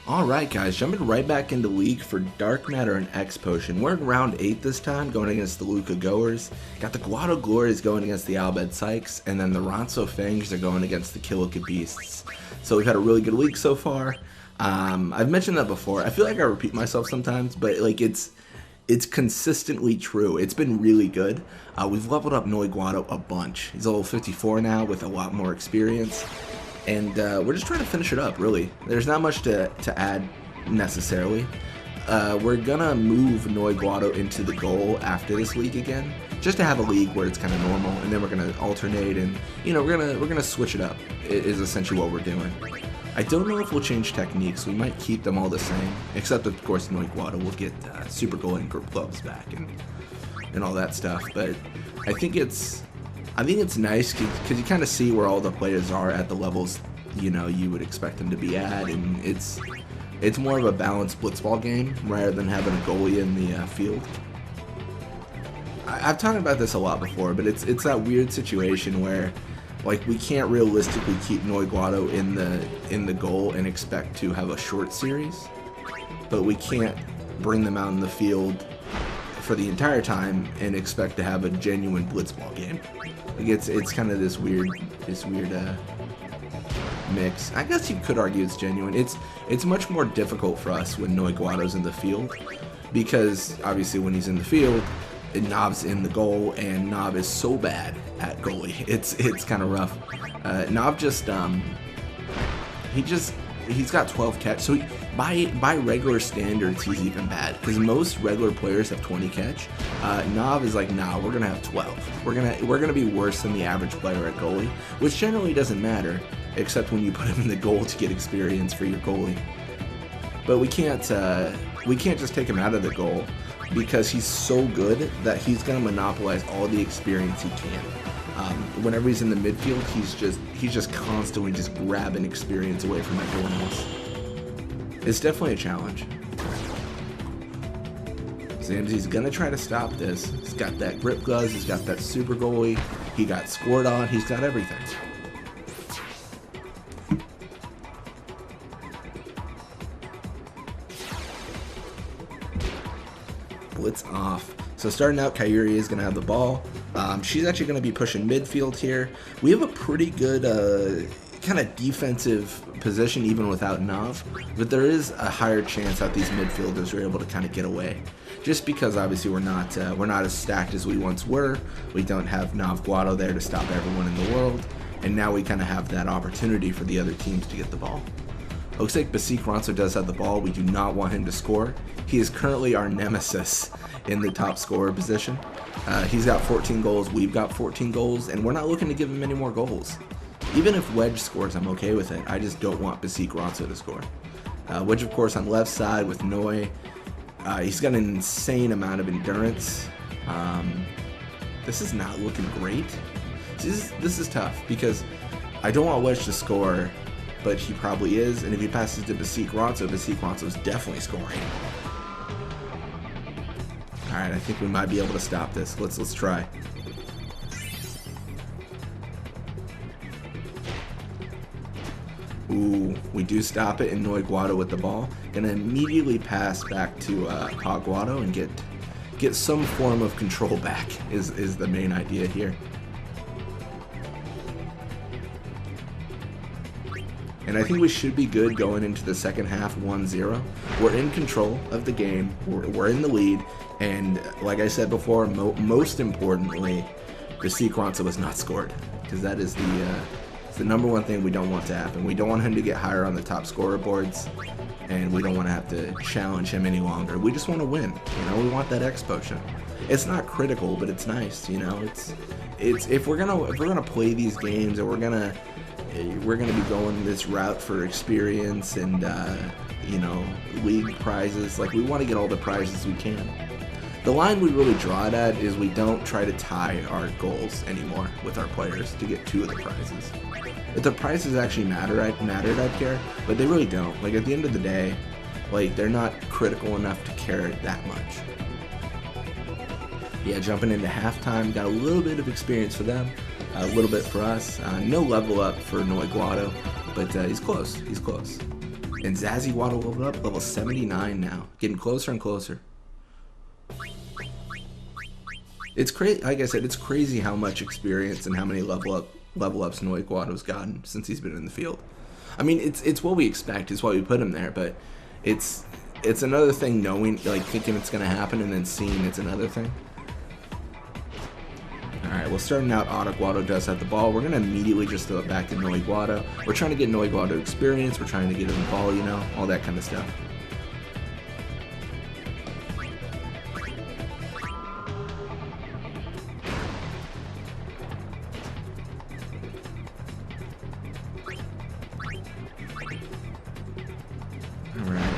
Alright guys, jumping right back into League for Dark Matter and X Potion. We're in round 8 this time, going against the Luca Goers. Got the Guado Glories going against the Albed Sykes, and then the Ronso Fangs are going against the Kilika Beasts. So we've had a really good week so far. I've mentioned that before. I feel like I repeat myself sometimes, but like it's consistently true. It's been really good. We've leveled up Noi Guado a bunch. He's level 54 now with a lot more experience. And we're just trying to finish it up, really. There's not much to add, necessarily. We're gonna move Noi Guado into the goal after this league again, just to have a league where it's kind of normal, and then we're gonna alternate, and you know, we're gonna switch it up. Is essentially what we're doing. I don't know if we'll change techniques. We might keep them all the same, except of course Noi Guado will get Super Goal and Grip Gloves back and all that stuff. But I think it's nice because you kind of see where all the players are at the levels you would expect them to be at, and it's more of a balanced blitzball game rather than having a goalie in the field. I've talked about this a lot before, but it's that weird situation where like we can't realistically keep Noi Guado in the goal and expect to have a short series, but we can't bring them out in the field for the entire time and expect to have a genuine blitzball game. Like it's kind of this weird mix. I guess you could argue it's genuine. It's much more difficult for us when Noi Guado's in the field, because obviously when he's in the field, Nov's in the goal, and Nov is so bad at goalie. It's kind of rough. Nov he's got 12 catch, so by regular standards he's even bad, because most regular players have 20 catch. Nov is like, nah, we're gonna have 12. We're gonna be worse than the average player at goalie, which generally doesn't matter, except when you put him in the goal to get experience for your goalie. But we can't just take him out of the goal, because he's so good that he's gonna monopolize all the experience he can. Whenever he's in the midfield, he's just constantly just grabbing experience away from everyone else. It's definitely a challenge. Zamzy's gonna try to stop this. He's got that grip gloves, he's got that super goalie, he got scored on, he's got everything. Blitz off. So starting out, Kyrie is going to have the ball. She's actually going to be pushing midfield here. We have a pretty good kind of defensive position even without Nav, but there is a higher chance that these midfielders are able to kind of get away, just because obviously we're not as stacked as we once were. We don't have Nav Guado there to stop everyone in the world, and now we kind of have that opportunity for the other teams to get the ball. Looks like Basik Ronso does have the ball. We do not want him to score. He is currently our nemesis in the top scorer position. He's got 14 goals, we've got 14 goals, and we're not looking to give him any more goals. Even if Wedge scores, I'm okay with it. I just don't want Basik Ronso to score. Wedge, of course, on left side with Noi. He's got an insane amount of endurance. This is not looking great. This is tough, because I don't want Wedge to score, but he probably is, and if he passes to Basik Ronso is definitely scoring. Alright, I think we might be able to stop this. Let's try. Ooh, we do stop it, and Noi Guado with the ball. Gonna immediately pass back to Guado and get some form of control back is the main idea here. And I think we should be good going into the second half 1-0. We're in control of the game, we're in the lead, and like I said before, most importantly, Basik Ronso was not scored, because that is the number one thing we don't want to happen. We don't want him to get higher on the top scorer boards, and we don't want to have to challenge him any longer. We just want to win, we want that X potion. It's not critical, but it's nice, it's if we're gonna play these games, and we're gonna be going this route for experience and league prizes. Like, we want to get all the prizes we can. The line we really draw it at is we don't try to tie our goals anymore with our players to get 2 of the prizes. If the prizes actually mattered, I'd care, but they really don't. Like, at the end of the day, like, they're not critical enough to care that much. Yeah, jumping into halftime, got a little bit of experience for them. A little bit for us. No level up for Noi Guado, but he's close. He's close. And Zazie Guado leveled up, level 79 now. Getting closer and closer. It's crazy, like I said, it's crazy how much experience and how many level ups Noi Guado's gotten since he's been in the field. I mean, it's what we expect, it's why we put him there, but it's another thing knowing, like thinking it's gonna happen and then seeing it's another thing. Alright, well, starting out, Guado does have the ball. We're gonna immediately just throw it back to Noi Guado. We're trying to get Noi Guado experience, we're trying to get him the ball, you know, all that kind of stuff.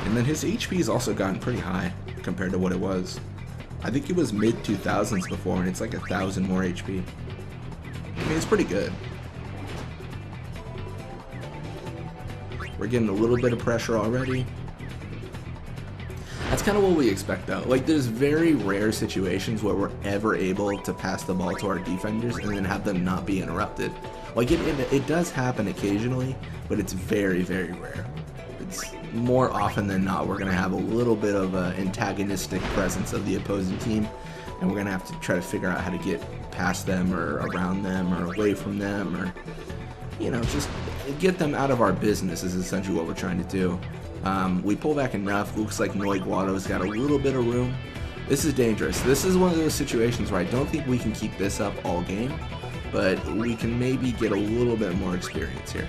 And then his HP has also gotten pretty high compared to what it was. I think it was mid-2000s before, and it's like 1,000 more HP. I mean, it's pretty good. We're getting a little bit of pressure already. That's kind of what we expect, though. Like, there's very rare situations where we're ever able to pass the ball to our defenders and then have them not be interrupted. Like, it does happen occasionally, but it's very, very rare. It's more often than not, we're going to have a little bit of an antagonistic presence of the opposing team, and we're going to have to try to figure out how to get past them or around them or away from them, or, you know, just get them out of our business is essentially what we're trying to do. We pull back enough. Looks like Noi Guado's got a little bit of room. This is dangerous. This is one of those situations where I don't think we can keep this up all game, but we can maybe get a little bit more experience here.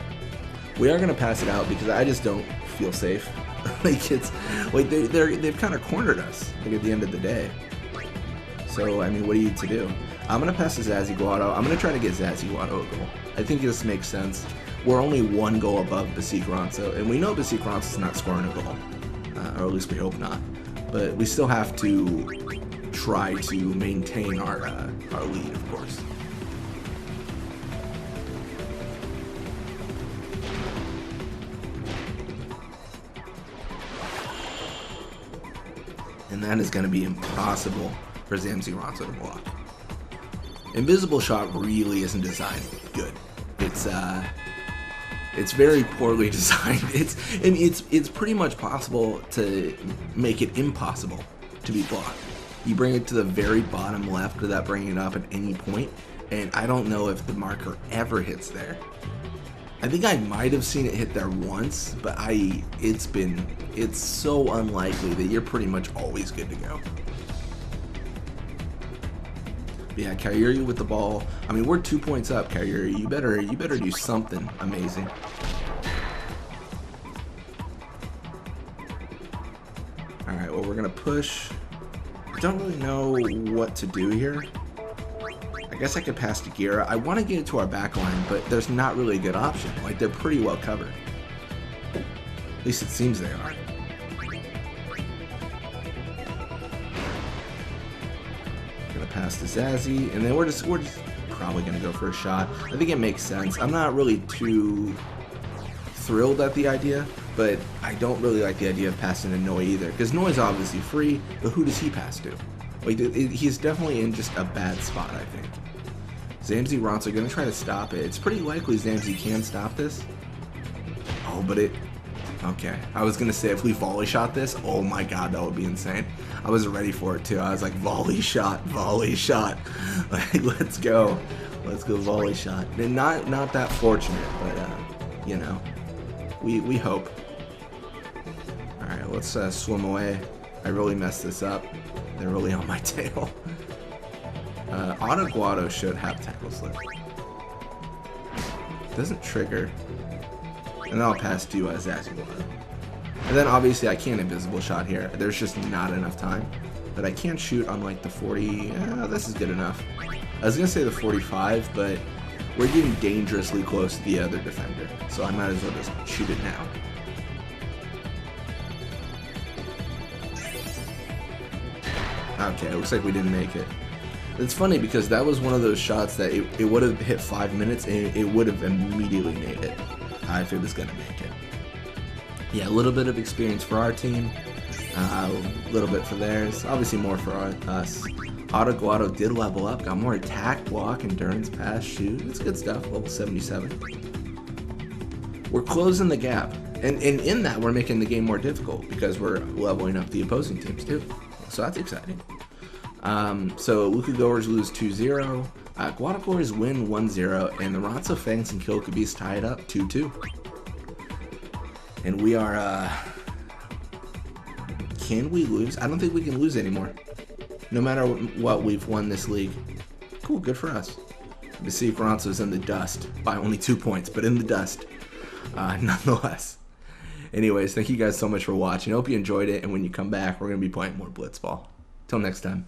We are going to pass it out because I just don't feel safe. Like, it's like they've kind of cornered us, like, at the end of the day. So, I mean, what are you to do? I'm going to pass to Zazie Guado. I'm going to try to get Zazie Guado a goal. I think this makes sense. We're only one goal above Basik Ronso, and we know Basik Ronso's not scoring a goal. Or at least we hope not. But we still have to try to maintain our lead, of course. And that is going to be impossible for Zazie Ronso to block. Invisible shot really isn't designed good. It's very poorly designed. It's pretty much possible to make it impossible to be blocked. You bring it to the very bottom left without bringing it up at any point, and I don't know if the marker ever hits there. I think I might have seen it hit there once, but it's so unlikely that you're pretty much always good to go. But yeah, Kairi with the ball. I mean, we're 2 points up, Kairi. You better do something amazing. All right, well, we're gonna push. I don't really know what to do here. I guess I could pass to Gira. I want to get it to our back line, but there's not really a good option. Like, they're pretty well covered. At least it seems they are. Gonna pass to Zazie, and then we're just probably gonna go for a shot. I think it makes sense. I'm not really too thrilled at the idea, but I don't really like the idea of passing to Noi either, because Noi's obviously free, but who does he pass to? Like, he's definitely in just a bad spot, I think. Zazie Ronso gonna try to stop it. It's pretty likely Zazie can stop this. Oh, but okay. I was gonna say if we volley shot this, oh my god, that would be insane. I was ready for it too. I was like, volley shot, volley shot. Like, let's go volley shot. And not that fortunate, but you know, we hope. All right, let's swim away. I really messed this up. They're really on my tail. Guado should have tackle slip. Doesn't trigger. And then I'll pass to Zazie Guado. And then obviously I can't invisible shot here. There's just not enough time. But I can shoot on like the 40. This is good enough. I was gonna say the 45, but we're getting dangerously close to the other defender. So I might as well just shoot it now. Okay, it looks like we didn't make it. It's funny because that was one of those shots that it would have hit 5 minutes and it would have immediately made it if it was going to make it. Yeah, a little bit of experience for our team, a little bit for theirs, obviously more for us. Guado did level up, got more attack, block, endurance, pass, shoot. It's good stuff, level 77. We're closing the gap. And in that, we're making the game more difficult because we're leveling up the opposing teams too. So that's exciting. So Luca Goers lose 2-0. Guado Glories win 1-0. And the Ronso Fangs and Kilkabees tie it up 2-2. And we are... can we lose? I don't think we can lose anymore. No matter what, we've won this league. Cool, good for us. Basik Ronso's in the dust by only 2 points, but in the dust nonetheless. Anyways, thank you guys so much for watching. I hope you enjoyed it, and when you come back, we're going to be playing more Blitzball. Till next time.